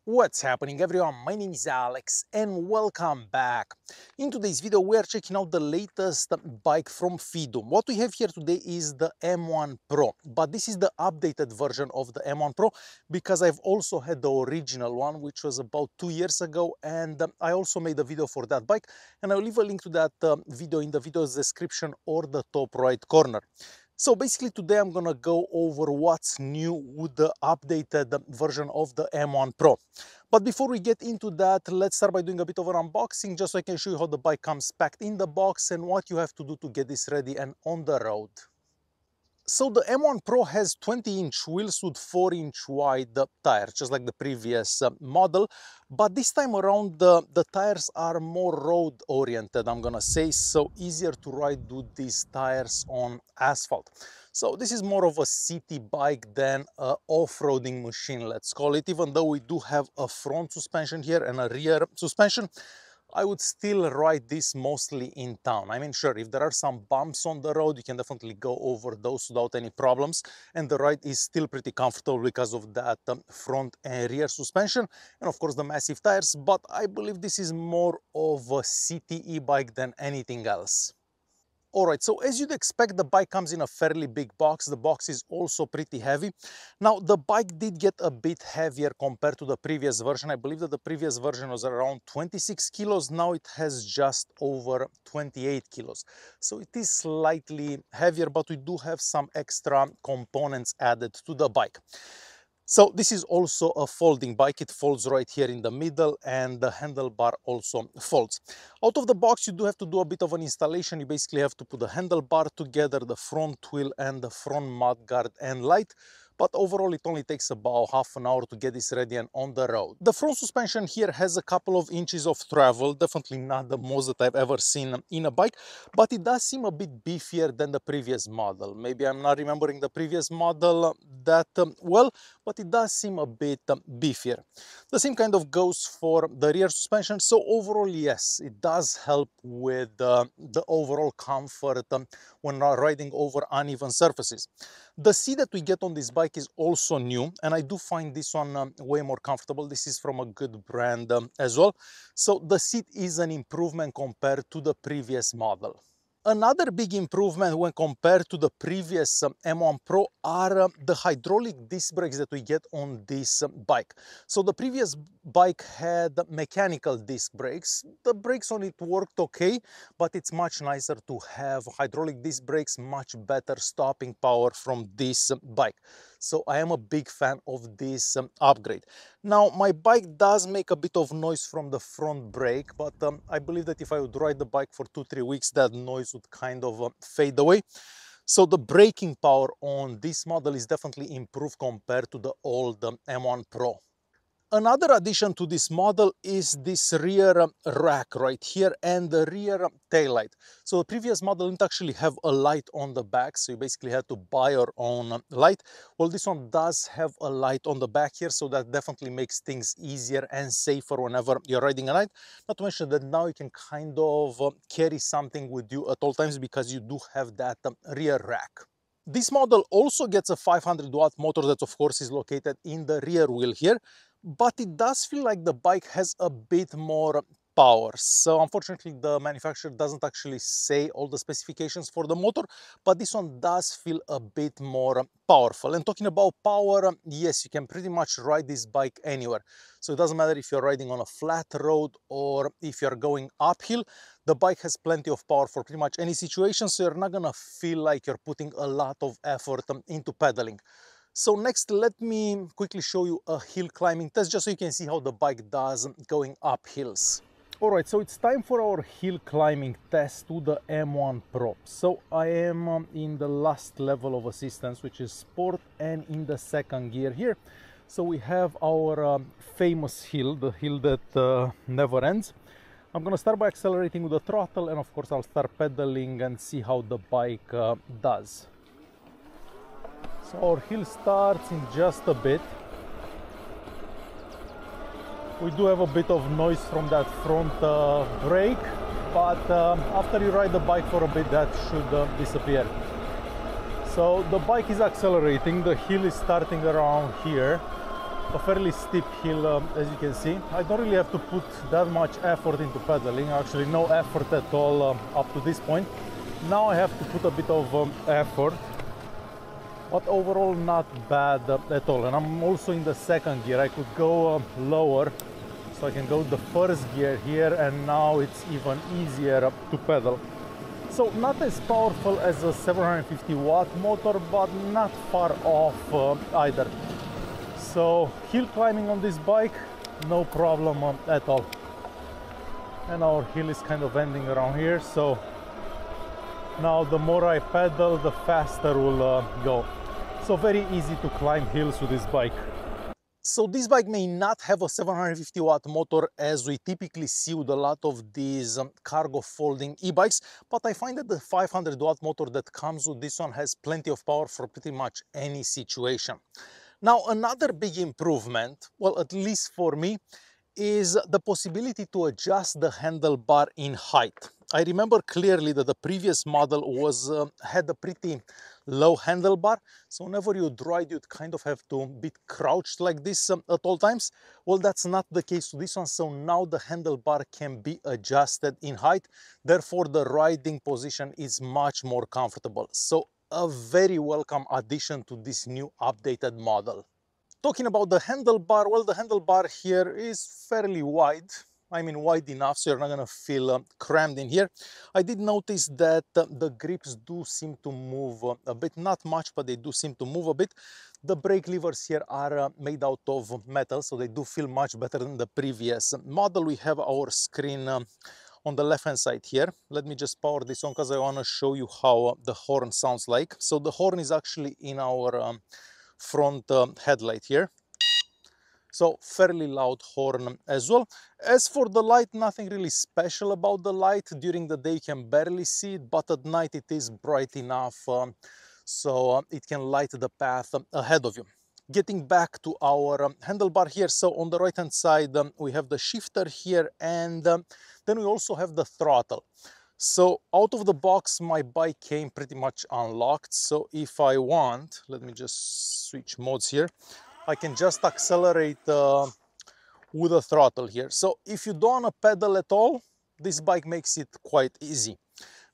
What's happening, everyone? My name is Alex and welcome back. In today's video we are checking out the latest bike from Fiido. What we have here today is the M1 Pro, but this is the updated version of the M1 Pro because I've also had the original one, which was about 2 years ago, and I also made a video for that bike, and I'll leave a link to that video in the video's description or the top right corner. So basically today I'm gonna go over what's new with the updated version of the M1 Pro. But before we get into that, let's start by doing a bit of an unboxing just so I can show you how the bike comes packed in the box and what you have to do to get this ready and on the road. So the M1 Pro has 20-inch wheels with 4-inch wide tires, just like the previous model. But this time around, the tires are more road-oriented, I'm gonna say, so easier to ride with these tires on asphalt. So this is more of a city bike than an off-roading machine, let's call it. Even though we do have a front suspension here and a rear suspension, I would still ride this mostly in town. I mean, sure, if there are some bumps on the road, you can definitely go over those without any problems. And the ride is still pretty comfortable because of that front and rear suspension. And of course, the massive tires. But I believe this is more of a city e-bike than anything else. Alright, so as you'd expect, the bike comes in a fairly big box. The box is also pretty heavy. Now, the bike did get a bit heavier compared to the previous version. I believe that the previous version was around 26 kilos. Now it has just over 28 kilos. So it is slightly heavier, but we do have some extra components added to the bike. So this is also a folding bike. It folds right here in the middle and the handlebar also folds. Out of the box, you do have to do a bit of an installation. You basically have to put the handlebar together, the front wheel and the front mudguard and light. But overall, it only takes about half an hour to get this ready and on the road. The front suspension here has a couple of inches of travel, definitely not the most that I've ever seen in a bike, but it does seem a bit beefier than the previous model. Maybe I'm not remembering the previous model that well, but it does seem a bit beefier. The same kind of goes for the rear suspension. So overall, yes, it does help with the overall comfort when riding over uneven surfaces. The seat that we get on this bike is also new, and I do find this one way more comfortable. This is from a good brand as well. So the seat is an improvement compared to the previous model. Another big improvement when compared to the previous M1 Pro are the hydraulic disc brakes that we get on this bike. So the previous bike had mechanical disc brakes. The brakes on it worked okay, but it's much nicer to have hydraulic disc brakes, much better stopping power from this bike. So I am a big fan of this upgrade. Now, my bike does make a bit of noise from the front brake, but I believe that if I would ride the bike for 2-3 weeks, that noise would kind of fade away. So the braking power on this model is definitely improved compared to the old M1 Pro. Another addition to this model is this rear rack right here and the rear taillight. So the previous model didn't actually have a light on the back, so you basically had to buy your own light. Well, this one does have a light on the back here, so that definitely makes things easier and safer whenever you're riding at night. Not to mention that now you can kind of carry something with you at all times because you do have that rear rack. This model also gets a 500-watt motor that of course is located in the rear wheel here, but it does feel like the bike has a bit more power. So unfortunately the manufacturer doesn't actually say all the specifications for the motor, but this one does feel a bit more powerful. And talking about power, yes, you can pretty much ride this bike anywhere. So it doesn't matter if you're riding on a flat road or if you're going uphill, the bike has plenty of power for pretty much any situation, so you're not gonna feel like you're putting a lot of effort into pedaling. So next, let me quickly show you a hill climbing test just so you can see how the bike does going up hills. Alright, so it's time for our hill climbing test to the M1 Pro. So I am in the last level of assistance, which is sport, and in the second gear here. So we have our famous hill, the hill that never ends. I'm gonna start by accelerating with the throttle, and of course I'll start pedaling and see how the bike does. So our hill starts in just a bit. We do have a bit of noise from that front brake, but after you ride the bike for a bit, that should disappear. So the bike is accelerating, the hill is starting around here. a fairly steep hill, as you can see. I don't really have to put that much effort into pedaling, actually no effort at all up to this point. Now I have to put a bit of effort, but overall not bad at all. And I'm also in the second gear. I could go lower, so I can go the first gear here, and now it's even easier to pedal. So not as powerful as a 750 watt motor, but not far off either. So hill climbing on this bike, no problem at all. And our hill is kind of ending around here, so now the more I pedal, the faster we'll go. So very easy to climb hills with this bike. So this bike may not have a 750 watt motor as we typically see with a lot of these cargo folding e-bikes, but I find that the 500 watt motor that comes with this one has plenty of power for pretty much any situation. Now another big improvement, well at least for me, is the possibility to adjust the handlebar in height. I remember clearly that the previous model had a pretty low handlebar, so whenever you'd ride you'd kind of have to be crouched like this at all times. Well, that's not the case with this one, so now the handlebar can be adjusted in height, therefore the riding position is much more comfortable. So a very welcome addition to this new updated model. Talking about the handlebar, well, the handlebar here is fairly wide. I mean wide enough so you're not gonna feel crammed in here. I did notice that the grips do seem to move a bit, not much, but they do seem to move a bit. The brake levers here are made out of metal, so they do feel much better than the previous model. We have our screen on the left hand side here. Let me just power this on because I want to show you how the horn sounds like. So the horn is actually in our front headlight here. So fairly loud horn as well. As for the light, nothing really special about the light. During the day you can barely see it, but at night it is bright enough so it can light the path ahead of you. Getting back to our handlebar here, so on the right hand side we have the shifter here, and then we also have the throttle. So out of the box my bike came pretty much unlocked, so if I want, let me just switch modes here, I can just accelerate with the throttle here. So if you don't want to pedal at all, this bike makes it quite easy.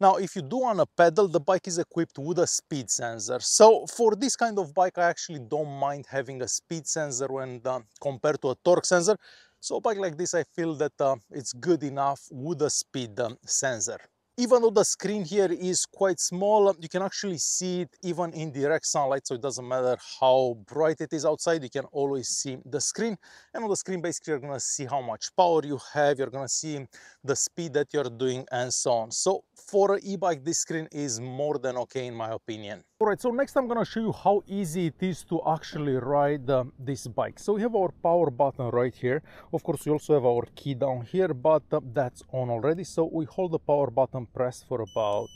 Now, if you do want to pedal, the bike is equipped with a speed sensor. So for this kind of bike, I actually don't mind having a speed sensor when compared to a torque sensor. So a bike like this, I feel that it's good enough with a speed sensor. Even though the screen here is quite small, you can actually see it even in direct sunlight, so it doesn't matter how bright it is outside, you can always see the screen. And on the screen, basically, you're gonna see how much power you have, you're gonna see the speed that you're doing, and so on. So for an e-bike, this screen is more than okay in my opinion. Alright, so next I'm gonna show you how easy it is to actually ride this bike. So we have our power button right here. Of course, we also have our key down here, but that's on already. So we hold the power button pressed for about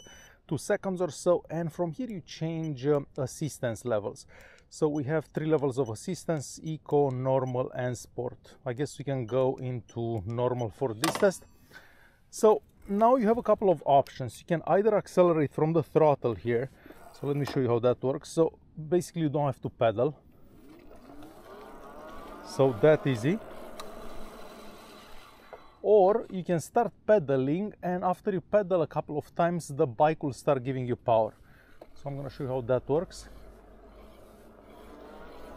2 seconds or so, and from here you change assistance levels. So we have 3 levels of assistance: eco, normal, and sport. I guess we can go into normal for this test. So now you have a couple of options. You can either accelerate from the throttle here. So let me show you how that works. So basically you don't have to pedal, so that easy. Or you can start pedaling, and after you pedal a couple of times, the bike will start giving you power. So I'm going to show you how that works.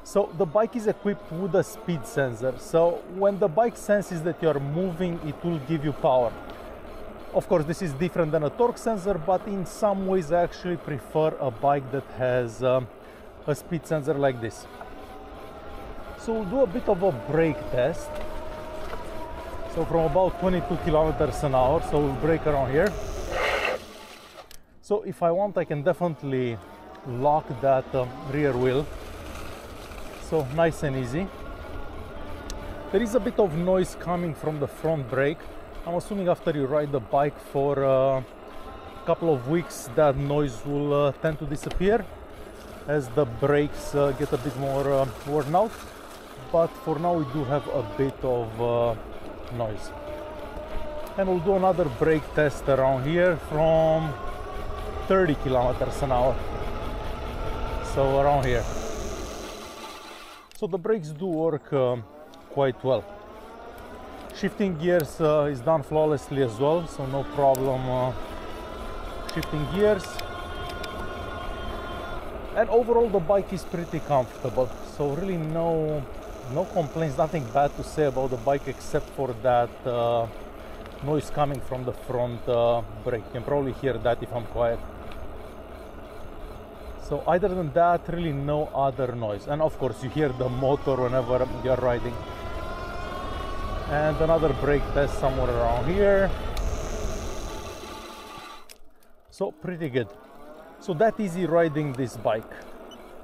So the bike is equipped with a speed sensor. So when the bike senses that you're moving, it will give you power. Of course, this is different than a torque sensor, but in some ways I actually prefer a bike that has a speed sensor like this. So we'll do a bit of a brake test. So from about 22 kilometers an hour, so we'll brake around here. So if I want, I can definitely lock that rear wheel. So nice and easy. There is a bit of noise coming from the front brake. I'm assuming after you ride the bike for a couple of weeks, that noise will tend to disappear as the brakes get a bit more worn out. But for now we do have a bit of noise. And we'll do another brake test around here from 30 kilometers an hour. So around here. So the brakes do work quite well. Shifting gears is done flawlessly as well, so no problem shifting gears. And overall the bike is pretty comfortable, so really no complaints, nothing bad to say about the bike except for that noise coming from the front brake. You can probably hear that if I'm quiet. So other than that, really no other noise. And of course you hear the motor whenever you're riding. And another brake test somewhere around here. So pretty good. So that easy riding this bike.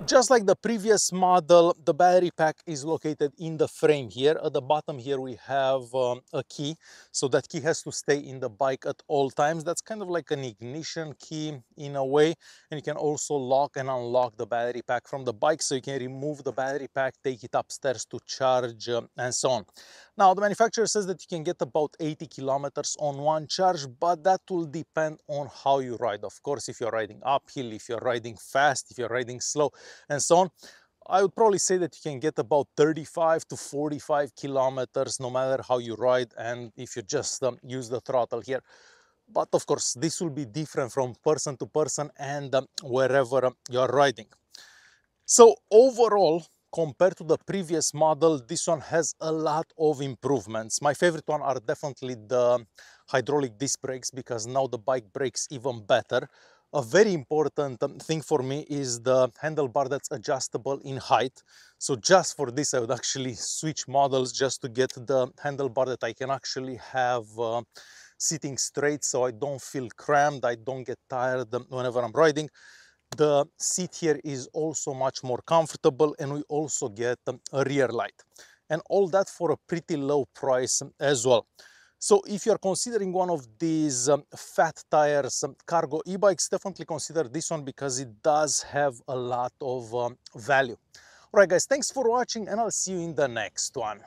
Just like the previous model, the battery pack is located in the frame here. At the bottom here we have a key, so that key has to stay in the bike at all times. That's kind of like an ignition key in a way, and you can also lock and unlock the battery pack from the bike, so you can remove the battery pack, take it upstairs to charge and so on. Now the manufacturer says that you can get about 80 kilometers on one charge, but that will depend on how you ride. Of course, if you're riding uphill, if you're riding fast, if you're riding slow and so on, I would probably say that you can get about 35 to 45 kilometers no matter how you ride, and if you just use the throttle here. But of course this will be different from person to person and wherever you're riding. So overall, compared to the previous model, this one has a lot of improvements. My favorite one are definitely the hydraulic disc brakes, because now the bike brakes even better. A very important thing for me is the handlebar that's adjustable in height. So just for this I would actually switch models just to get the handlebar that I can actually have sitting straight, so I don't feel cramped, I don't get tired whenever I'm riding. The seat here is also much more comfortable, and we also get a rear light, and all that for a pretty low price as well. So if you're considering one of these fat tires cargo e-bikes, definitely consider this one because it does have a lot of value. Alright guys, thanks for watching, and I'll see you in the next one.